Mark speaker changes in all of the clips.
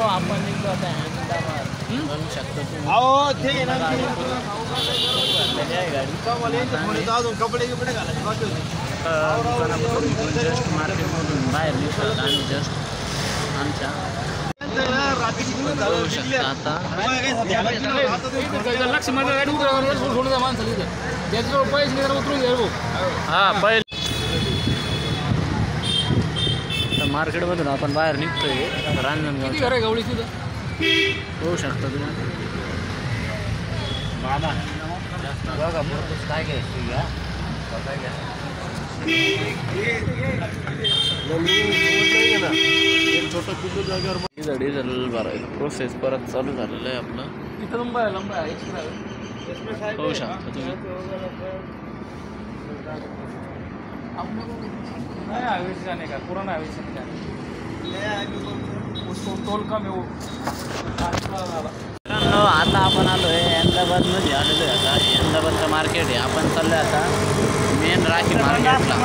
Speaker 1: आपण निघतो आता अहमदाबाद बनवू शकतो
Speaker 2: कपडे कपडे घालायचे
Speaker 1: जस्ट मार्केटमधून बाहेर निघतो आम्ही जस्ट आमच्या आता हा पहिले मार्केटमधून आपण बाहेर निघतोय रांजणगाव गवळी तिथं होऊ शकता तुम्ही बघा पुरतच काय घ्यायचं घ्या
Speaker 2: छोटं पिल्लू जागेवर
Speaker 1: डिझेल भरायला प्रोसेस परत चालू झालेलं आहे आपलं
Speaker 2: इथं लंबा
Speaker 1: होऊ शकता तुम्ही
Speaker 2: हाईवे से जाने का पुराना हाईवे से जाने उसको टोल कम है वो
Speaker 1: आता आपण आलो आहे अहमदाबादमध्ये आलेलो आहे आता अहमदाबादचं मार्केट आहे आपण चाललो आहे आता मेन राखी मार्केटला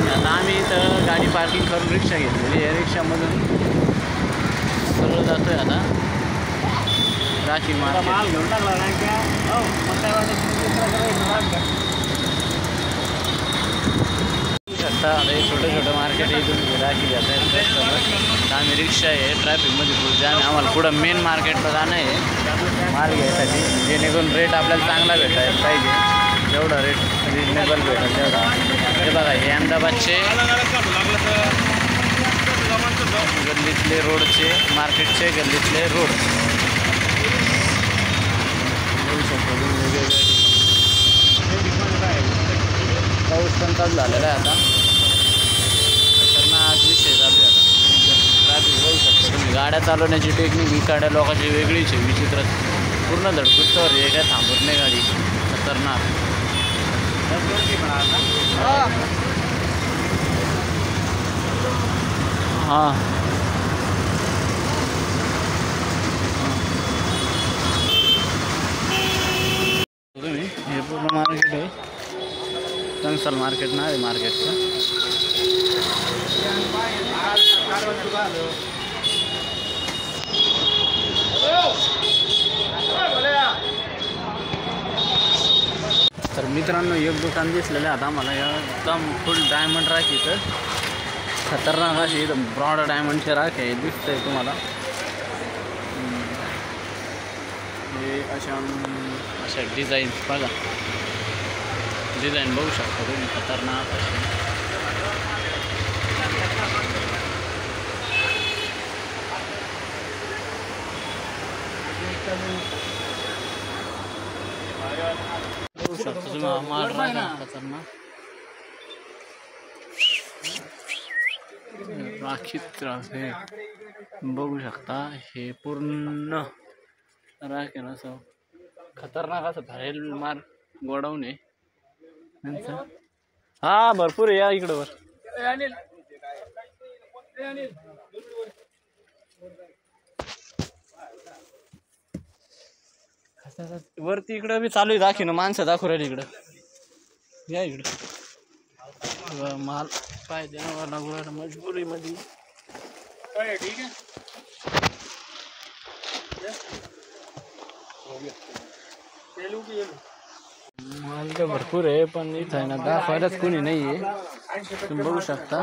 Speaker 1: आता आम्ही इथं गाडी पार्किंग करून रिक्षा घेतलेली आहे रिक्षामधून सरळ जातो आहे आता राखी मार्केट
Speaker 2: घेऊन टाकला नाही का
Speaker 1: शकता आता हे छोटं छोटं मार्केट इथून राखी जात आहे आम्ही रिक्षा आहे ट्रॅफिकमध्ये पुढे आम्ही आम्हाला पुढं मेन मार्केटला जाणं आहे माल घ्यायसाठी जेणेकरून रेट आपल्याला चांगला भेटायला पाहिजे जेवढा रेट रिजनेबल भेटेल तेवढा हे बघा हे अहमदाबादचे गल्लीतले रोडचे मार्केटचे गल्लीतले रोड बघू शकतो वेगवेगळे पाऊस पण चालू झालेला आहे आता खतरनाक विषय चालू आहे आता ट्रॅफिक बघू शकतो तुम्ही गाड्या चालवण्याची टेक्निक इकडल्या लोकांची वेगळीच आहे विचित्र पूर्ण धडकुत्तावर आहे काय थांबत नाही गाडी खतरनाक हां तुम्ही हे पूर्ण मार्केट आहे कंसल मार्केट ना आहे मार्केटचं तर मित्रांनो एक दुकान दिसलेलं आहे आता मला एकदम फुल डायमंड राखी तर खतरनाक अशी एकदम ब्रॉड डायमंडची राख आहे दिसतंय तुम्हाला हे अशा डिझाईन बघा डिझाईन बघू शकता तुम्ही खतरनाक अशी बघू शकता तुम्ही माल खतरनाक राखीत हे बघू शकता हे पूर्ण राखेल असं खतरनाक असं बाहेर मार गोडाऊन आहे हा भरपूर आहे या इकडं वर वरती इकडं बी चालू आहे दाखी ना माणसं दाखवू राहिली इकडं या इकडं माल पाय देणार लागू राहिला मजबुरीमध्ये
Speaker 2: ठीक आहे
Speaker 1: माल तर भरपूर आहे पण इथं आहे ना दाखवायलाच कोणी नाही आहे तुम्ही बघू शकता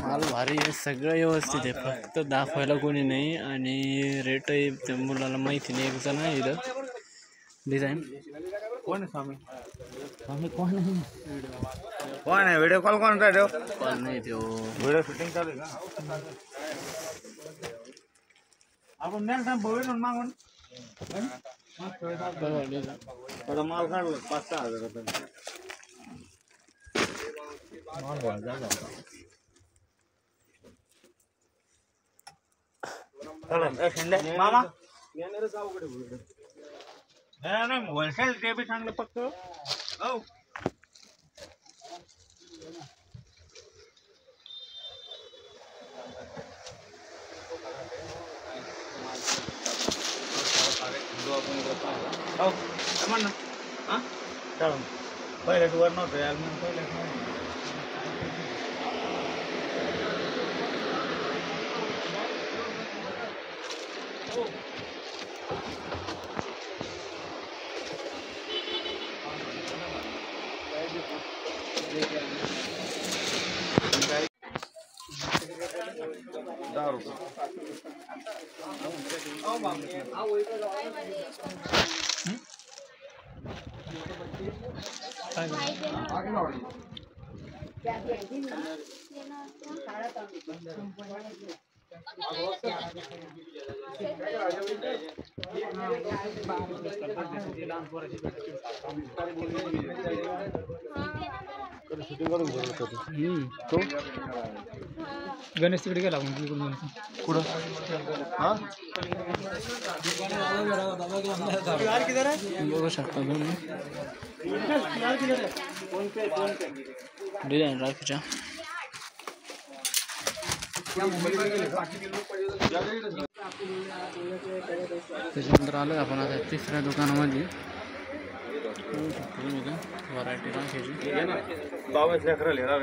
Speaker 1: माल भारी आहे सगळं व्यवस्थित आहे फक्त दाखवायला कोणी नाही आणि रेटही त्या मुलाला माहिती नाही एक जण आहे इथं डिझाईन
Speaker 2: कोण आहे स्वामी
Speaker 1: आम्ही कोण आहे
Speaker 2: कोण आहे व्हिडिओ कॉल कोण राहिलो
Speaker 1: कॉल नाही तो
Speaker 2: व्हिडिओ शूटिंग चालू आहे का आपण नेक्स्ट टाइम बघून मागून माल काढलं 5-6 हजार रुपये मामा नाही होलसेल ते बी चांगलं फक्त हो हो म्हण ना हां चल पहिल्याच वर नव्हतं यार मग पहिल्याच
Speaker 1: तो
Speaker 3: गणेश तिकडे गेला
Speaker 1: कुठं बघू शकता तुम्ही डिझाईन राखीच्या त्याच्यानंतर आलो आपण आता तिसऱ्या दुकानामध्ये व्हरायटी राखीची
Speaker 2: 22 लेकरं लिहिला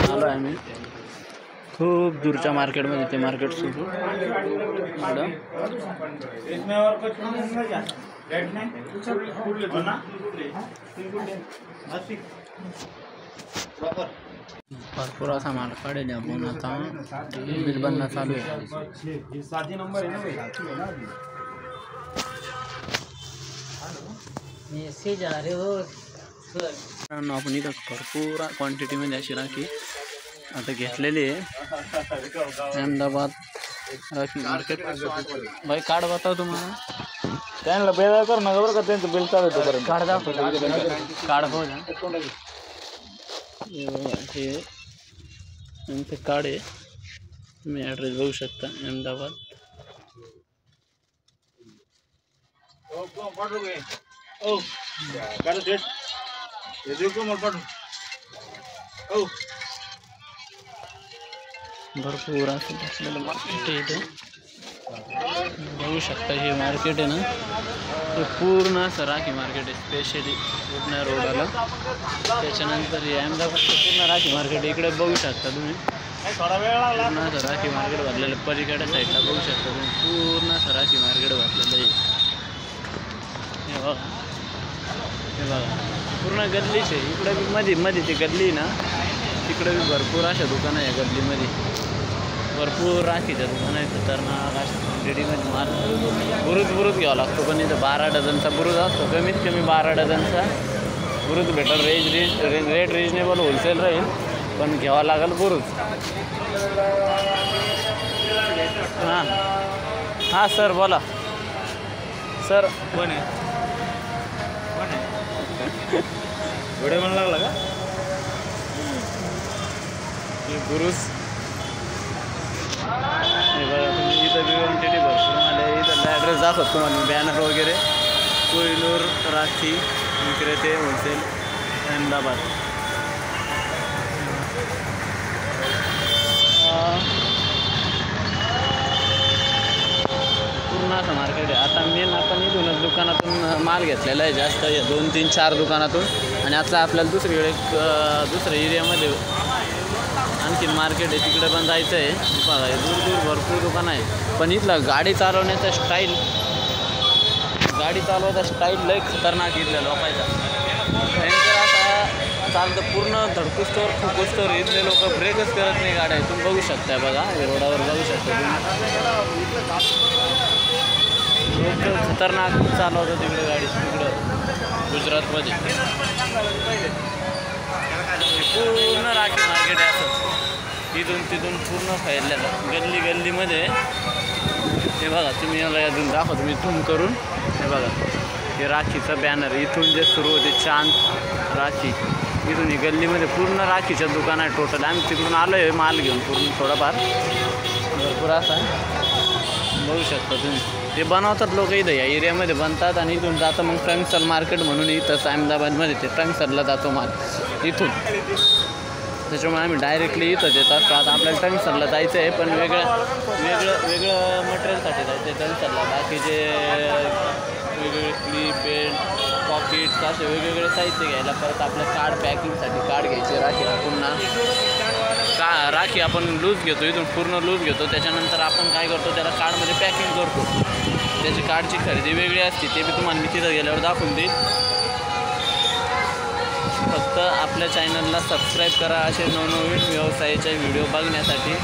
Speaker 1: आलो आहे मी खूप दूरच्या मार्केटमध्ये ते मार्केट सुरू भरपूर असा माल काढेल आपण आता बिल बनणं चालू आहे आपण इथं भरपूर क्वांटिटीमध्ये अशी राखी आता घेतलेली आहे अहमदाबाद राखी मार्केट भाई कार्ड बताओ तुम्हाला
Speaker 2: त्यांना बेजार कर ना बरं का त्यांचं बिल चालू होतं
Speaker 1: कार्ड दाखवतो कार्ड हो ना हे यांचं कार्ड आहे तुम्ही ॲड्रेस बघू शकता अहमदाबाद भरपूर असं मार्केट आहे इथे बघू शकता हे मार्केट आहे ना हे पूर्ण असं राखी मार्केट आहे स्पेशली पूर्ण रोडाला त्याच्यानंतर हे अहमदाबादचं पूर्ण राखी मार्केट इकडे बघू शकता तुम्ही पूर्ण असं राखी मार्केट भरलेलं पलीकडे साईडला बघू शकता तुम्ही पूर्ण असं राखी मार्केट भरलेलं आहे हे बघा पूर्ण गल्लीच आहे इकडे बी मध्ये ती गल्ली ना तिकडे बी भरपूर अशा दुकानं आहे गल्लीमध्ये भरपूर राखीच्या दुकानं आहे खतरनाक अशा क्वांटिटीमध्ये माल बुरुज घ्यावा लागतो पण इथं 12 डझनचा बुरुज असतो कमीत कमी 12 डझनचा बुरुज भेटेल रेट रिजनेबल होलसेल राहील पण घ्यावा लागेल बुरुज हां सर बोला सर
Speaker 2: कोण आहे व्हिडिओ म्हणा लागला का
Speaker 1: बुरुज हे बघा तुम्ही इथं बी क्वांटिटी भरपूर मला इथं ॲड्रेस दाखवतो तुम्हाला बॅनर वगैरे कोहिनूर राखी विक्रेते होलसेल अहमदाबाद पूर्ण असं मार्केट आहे आता मेन आपण इथूनच दुकानातून माल घेतलेला आहे जास्त 2, 3, 4 दुकानातून आणि आता आपल्याला दुसरीकडे दुसऱ्या एरियामध्ये आणखी मार्केट आहे तिकडे पण जायचं आहे बघा दूर भरपूर दुकानं आहे पण इथलं गाडी चालवण्याचा स्टाईल लय खतरनाक इथल्या लोकांचा भयंकर असा चालतं पूर्ण धडकुस्तोर फुकुस्तोर इथले लोक ब्रेकच करत नाही गाड्या तुम्ही बघू शकता बघा रोडावर बघू शकता लोक खतरनाक चालवतात तिकडे गाडी तिकडं गुजरातमध्ये पूर्ण राखी मार्केट आहे असं इथून तिथून पूर्ण फैललेलं गल्लीमध्ये हे बघा तुम्ही याला अजून दाखवतो मी झूम करून हे बघा हे राखीचं बॅनर इथून जे सुरू होते चांद राखी इथून ही गल्लीमध्ये पूर्ण राखीचं दुकान आहे टोटल आम्ही तिकडून आलो आहे माल घेऊन पूर्ण थोडाफार भरपूर असा बघू शकता तुम्ही ते बनवतात लोक इथं या एरियामध्ये बनतात आणि इथून जातं मग टंगसल मार्केट म्हणून इथंच अहमदाबादमध्ये ते टंगसलला जातो माल इथून त्याच्यामुळे आम्ही डायरेक्टली इथंच येत असतो. आता आपल्याला टंगसरला जायचं आहे, पण वेगळं मटेरियलसाठी जायचं आहे टंगसरला. बाकीचे वेगवेगळे क्लिप, पेंट, पॉकेट्स असे वेगवेगळे साहित्य घ्यायला. परत आपल्या कार्ड पॅकिंगसाठी कार्ड घ्यायचे, राखी पुन्हा राखी आपण लूज घेतो, इथून पूर्ण लूज घेतो. त्याच्यानंतर आपण काय करतो, त्याला कार्डमध्ये पॅकिंग करतो. त्याची कार्डची खरेदी वेगळी असते, ते बी तुम्हाला मी तिथं गेल्यावर दाखवून देईल. फक्त आपल्या चॅनलला सबस्क्राईब करा असे नवनवीन व्यवसायाचे व्हिडिओ बघण्यासाठी.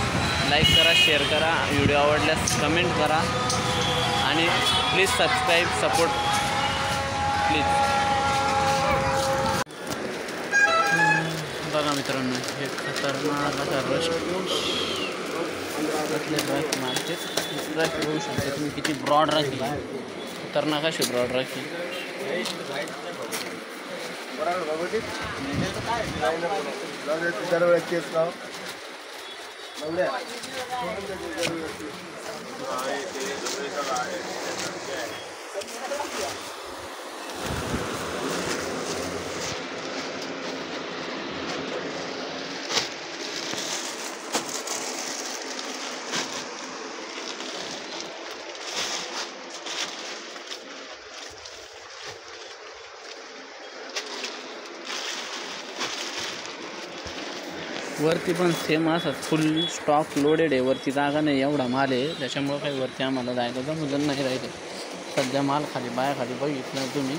Speaker 1: लाईक करा, शेअर करा, व्हिडिओ आवडल्यास कमेंट करा आणि प्लीज सबस्क्राईब, सपोर्ट प्लीज. बघा मित्रांनो, हे खतरनाक असा राखी मार्केट. राखी बघू शकता तुम्ही, किती ब्रॉड राखी, खतरनाक अशी ब्रॉड राखी. वरती पण सेम असं फुल स्टॉक लोडेड आहे. वरती जागा नाही, एवढा माल आहे, त्याच्यामुळं काही वरती आम्हाला जायला जमलं नाही राहिले. सध्या माल खाली बायाखाली बघितलं तुम्ही,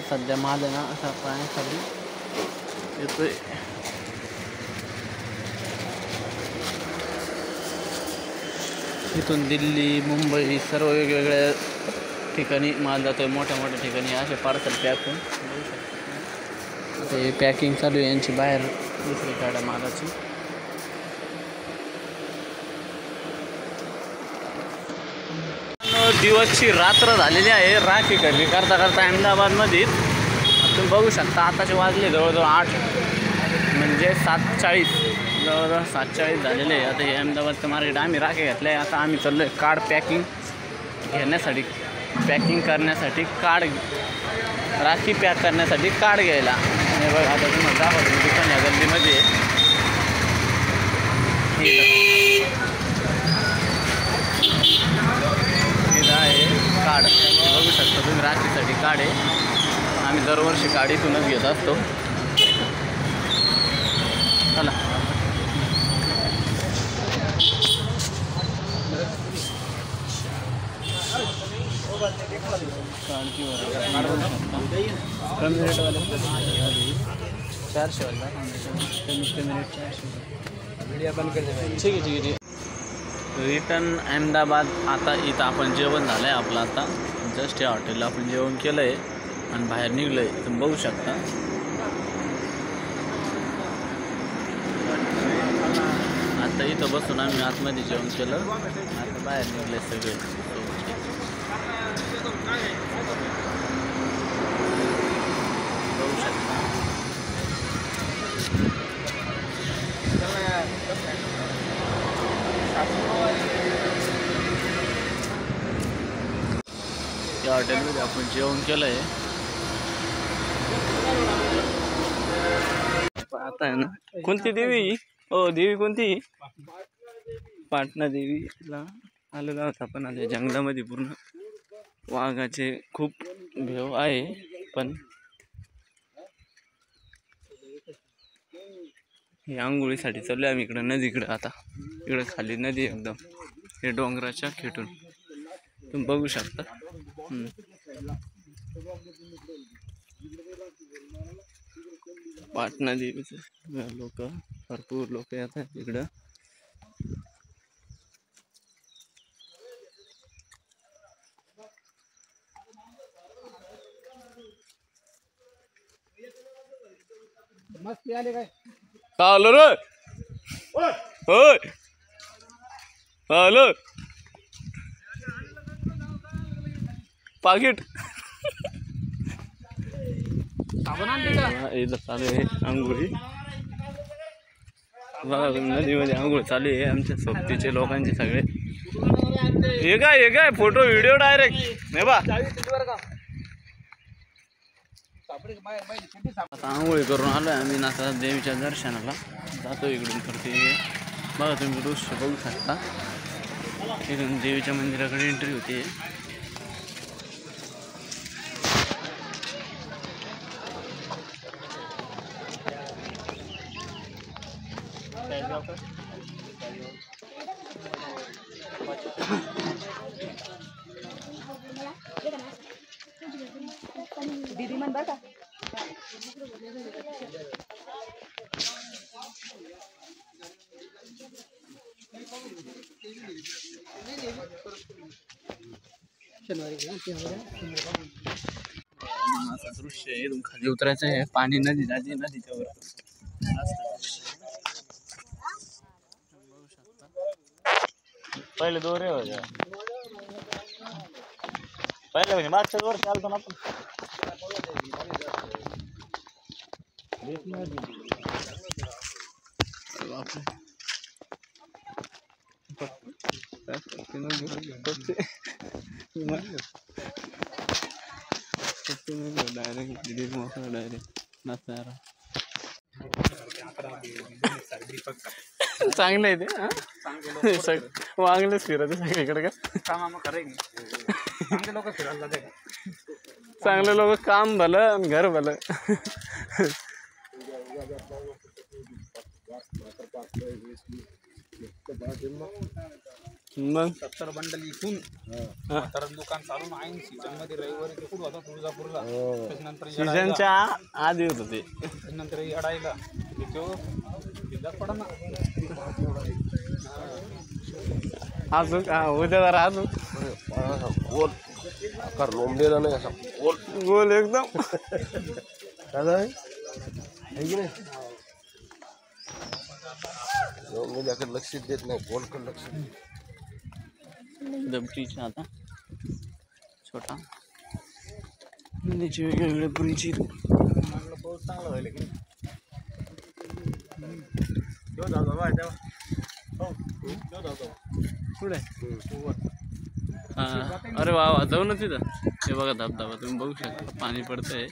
Speaker 1: सध्या माल आहे ना असा पायाखाली येतोय. इथून दिल्ली, मुंबई सर्व वेगवेगळ्या ठिकाणी माल जातो आहे. मोठ्या मोठ्या ठिकाणी असे पार्सल पॅक होऊन बघू शकतो. ते पॅकिंग चालू आहे यांची बाहेर दुसरी गाड्या मालाची. दिवसची रात्र झालेली आहे राखी खरेदी करता करता अहमदाबादमध्ये. तुम्ही बघू शकता आताचे वाजले जवळजवळ 8 म्हणजे 7:40, जवळजवळ 7:40 झालेले आहे. आता हे अहमदाबादचं मार्केट. आम्ही राखी घेतलं आहे, आता आम्ही चाललो आहे कार्ड पॅकिंग घेण्यासाठी, पॅकिंग करण्यासाठी कार्ड, राखी पॅक करण्यासाठी कार्ड घ्यायला. हे बघा आता तुम्हाला दाखवतो दुकान या गल्लीमध्ये इथं आहे कार्ड. बघू शकता तुम्ही, राखीसाठी कार्ड आहे. आम्ही दरवर्षी कार्ड इथूनच घेत असतो. चला कार्डची कमी रेटवाले 400 वाला कमी रेट 400. ठीक आहे. रिटर्न अहमदाबाद. आता इथं आपण जेवण झालं आहे आपलं. आता जस्ट या हॉटेलला आपण जेवण केलं आहे आणि बाहेर निघलो आहे. तुम्ही बघू शकता आता इथं बसून आम्ही आतमध्ये जेवण केलं, आता बाहेर निघले सगळे. बघू शकता या हॉटेलमध्ये आपण जेवण केलं आहे. आता आहे ना, कोणती देवी? हो, देवी कोणती? पाटणा देवीला आलेलो आहोत आपण. आले जंगलामध्ये, पूर्ण वाघाचे खूप भेव आहे. पण हे आंघोळीसाठी चाललो आम्ही इकडं नदीकडं. आता इकडं खाली नदी एकदम, हे डोंगराच्या खेटून तुम्ही बघू शकता. पाटणा देवीचे लोक, भरपूर लोक येतात इकडं.
Speaker 3: मस्त आले काय
Speaker 1: हॅलो रे, होय हॅलो, पाकिट इथं चालू आहे आंघोळी. बघा नदीमध्ये आंघोळ चालू आहे आमच्या सोबतीचे लोकांचे सगळे. हे काय फोटो व्हिडिओ डायरेक्ट नाही बा. आता आंघोळी करून आलो आहे आम्ही आता देवीच्या दर्शनाला जातो इकडून करते बघा तुम्ही दृश्य बघू शकता इकडून देवीच्या मंदिराकडे एंट्री होते
Speaker 4: दीदी मन बरं का
Speaker 1: असं दृश्य आहे इथून खाली उतरायचं आहे पाणी नदी जाते नदीच्या वर
Speaker 2: पहिले दोरे होत्या पहिले म्हणजे मागच्या वर चालतो ना आपण
Speaker 1: चांगलं आहे ते वांगलेच फिरत सगळीकडे का
Speaker 3: काम करायचं चांगले लोक फिरायला जाते
Speaker 1: चांगले लोक काम भलं आणि घर भलं मग
Speaker 3: 70 बंडल इथून तर दुकान चालून आहे सीजन मध्ये रविवारी कुठं होता तुळजापूरला त्याच्यानंतर
Speaker 1: सीजनच्या आधी होत ते
Speaker 3: त्याच्यानंतर येडायला पडा ना
Speaker 1: अजून उद्या जरा अजून
Speaker 5: गोल आकार लोंबलेला नाही असा गोल
Speaker 1: गोल एकदम
Speaker 5: दादा आहे की नाही लोंबलेल्याकडे लक्ष देत नाही गोलकडे लक्ष
Speaker 1: दमटीचा आता छोटा नदीची वेगवेगळ्या पुरीची
Speaker 2: पाऊस चांगला व्हायला की
Speaker 1: पुढे अरे वा वा जाऊ ना तिथं हे बघा धबधबा तुम्ही बघू शकता पाणी पडतंय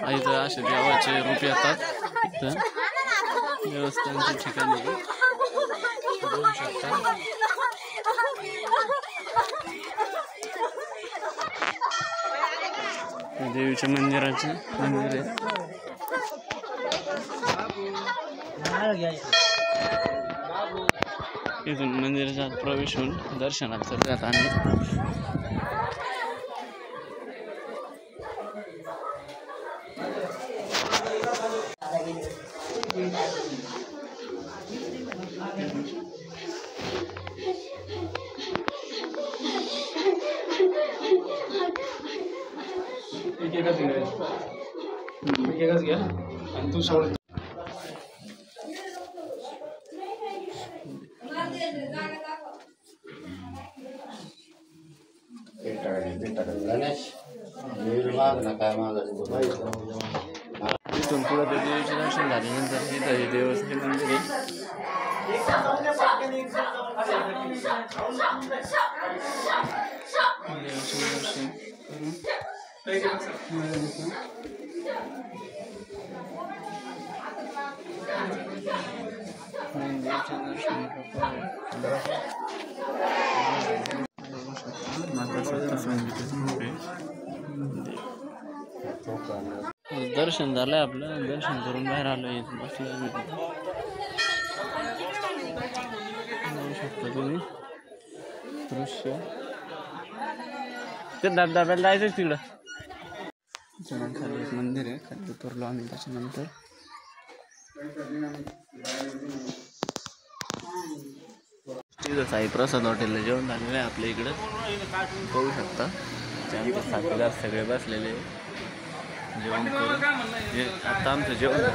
Speaker 1: इथं असे देवाचे रूप येतात इथं देवस्थानच्या ठिकाणी बघू शकता देवीच्या मंदिराचे मंदिर आहे इथून मंदिराचा प्रवेश होऊन दर्शनात करतात आम्ही
Speaker 3: एकच घ्या आणि तू सोड
Speaker 1: इथून पुढे ते देवीचे दर्शन झाल्यानंतर इथं देवस्थान मंदिर आहे दर्शन झालंय आपलं दर्शन करून बाहेर आलो इथं बसलो बघू शकता तुम्ही दृश्य ते धबधब्याला जायचं तिकडं खाली एक मंदिर आहे खाली उतरलो आम्ही त्याच्यानंतर तिथं साई प्रसाद हॉटेलला जेवण झालेलं आहे आपल्या इकडं बघू शकता त्यानंतर साथीदार सगळे बसलेले जेवण करून आता आमचं जेवण झालं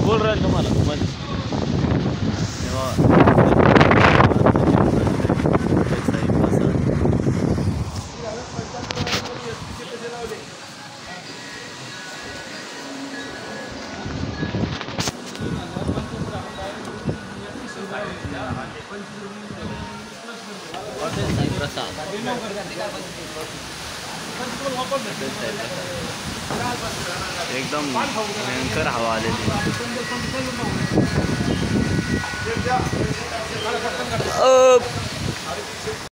Speaker 1: बोल राहील तुम्हाला मध्ये हॉटेल साई प्रसाद. एकदम भयंकर हवा आलेली.